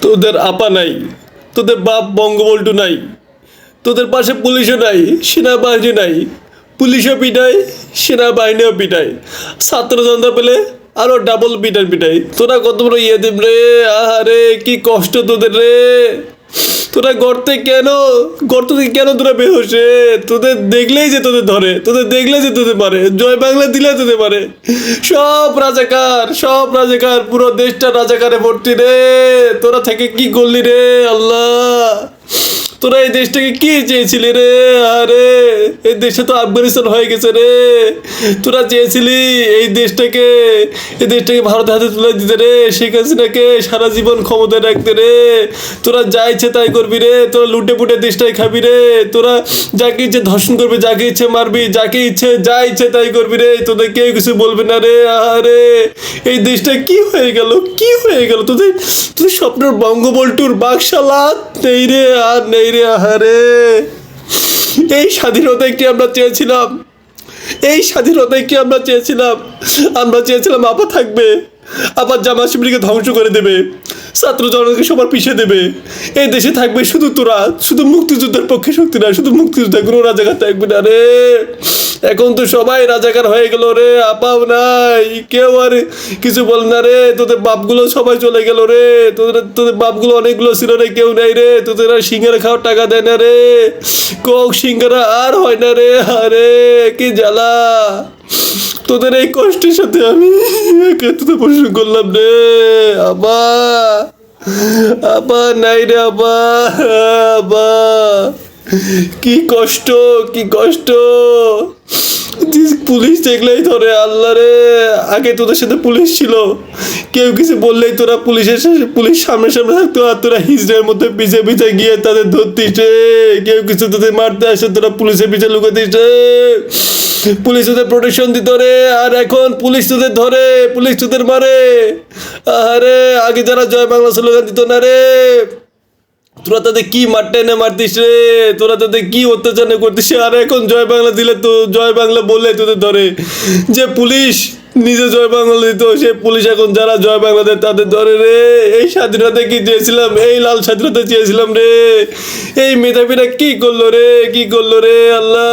তোদের আপা নাই, তোদের বাপ বঙ্গবন্ধু নাই, তোদের পাশে পুলিশও নাই, সেনাবাহিনী নাই। পুলিশও পিটায়, সেনাবাহিনীও পিটায়, ছাত্র জনতা পেলে আরো ডাবল পিটাই। তোরা কত বড় ইয়েতিম রে, আহারে কি কষ্ট তোদের রে। তোরা গর্ত থেকে কেন তোরা বেহোশ রে? তোদের দেখলেই যে তোদের ধরে, তোদের দেখলেই যে তোদের মারে, জয় বাংলা দিলে তোদের মারে। সব রাজাকার পুরো দেশটা রাজাকারে ভর্তি রে। তোরা থেকে কি করলি রে আল্লাহ? তোরা এই দেশটাকে কি চেয়েছিলি রে? আরে এই দেশটা তো আফগানিস্তান হয়ে গেছে রে। তোরা চেয়েছিলি এই দেশটাকে ভারতের হাতে তুলে দিতে রে, শেখ হাসিনাকে সারা জীবন ক্ষমতায় রাখতে রে। তোরা যা ইচ্ছে তাই করবি রে, তোরা লুটে পুটে দেশটাই খাবি রে। তোরা যাকে ইচ্ছে ধর্ষণ করবি, যাকে ইচ্ছে মারবি, যা ইচ্ছে তাই করবি রে। তোদের কেউ কিছু বলবে না রে। আরে এই দেশটা কি হয়ে গেল তোদের তোদের স্বপ্নের বঙ্গবন্ধুর বাকশালা নেই রে, আর নেই রে। আহারে এই স্বাধীনতায় কি আমরা চেয়েছিলাম? আমরা চেয়েছিলাম আপা থাকবে, আবার জামা শিবিরকে ধ্বংস করে দেবে, ছাত্র জনতাকে সবার পিছিয়ে দেবে। এই দেশে থাকবে শুধু তোরা, শুধু মুক্তিযুদ্ধের পক্ষে শক্তি না, শুধু মুক্তিযুদ্ধ, কোনো রাজাকার থাকবে না রে। এখন তো সবাই রাজাকার হয়ে গেল রে, আপাও নাই, কেউ আর কিছু বল না রে। তোদের বাপগুলো সবাই চলে গেল রে, তোদের বাপগুলো অনেকগুলো ছিল রে, কেউ নাই রে। তোদের আর সিঙ্গারা খাওয়ার টাকা দেয় না রে, কোক সিঙ্গারা আর হয় না রে। আরে কি জ্বালা, তোদের এই কষ্টের সাথে আমি একাত্মতা পোষণ করলাম রে। আবা আবা নাই রে, আবা কি কষ্ট। পুলিশ দেখলেই ধরে, আল্লাহ রে। আগে তোদের সাথে পুলিশ ছিল, কেউ কিছু বললেই তোরা পুলিশ সামনে থাকতো, আর তোরা হিজড়ের মধ্যে পিছে গিয়ে তাদের ধরতিস রে। কেউ কিছু তোদের মারতে আসে, তোরা পুলিশের পিছে লুকাতিস রে। পুলিশ তোদের প্রোটেকশন দিত রে, আর এখন পুলিশ তোদের ধরে, পুলিশ তোদের মারে। আরে আগে যারা জয় বাংলা স্লোগান দিত না রে, তোরা তাদের কি মারতিস রে, তোরা তাদের কি অত্যাচার করতিস। আর এখন জয় বাংলা দিলে তো, জয় বাংলা বললে তোদের ধরে। যে পুলিশ নিজে জয় বাংলা দিত, সে পুলিশ এখন যারা জয় বাংলা দেয় তাদের ধরে রে। এই স্বাধীনতা কি চেয়েছিলাম? এই লাল স্বাধীনতা চেয়েছিলাম রে। এই মেধাবীরা কি করলো রে আল্লাহ।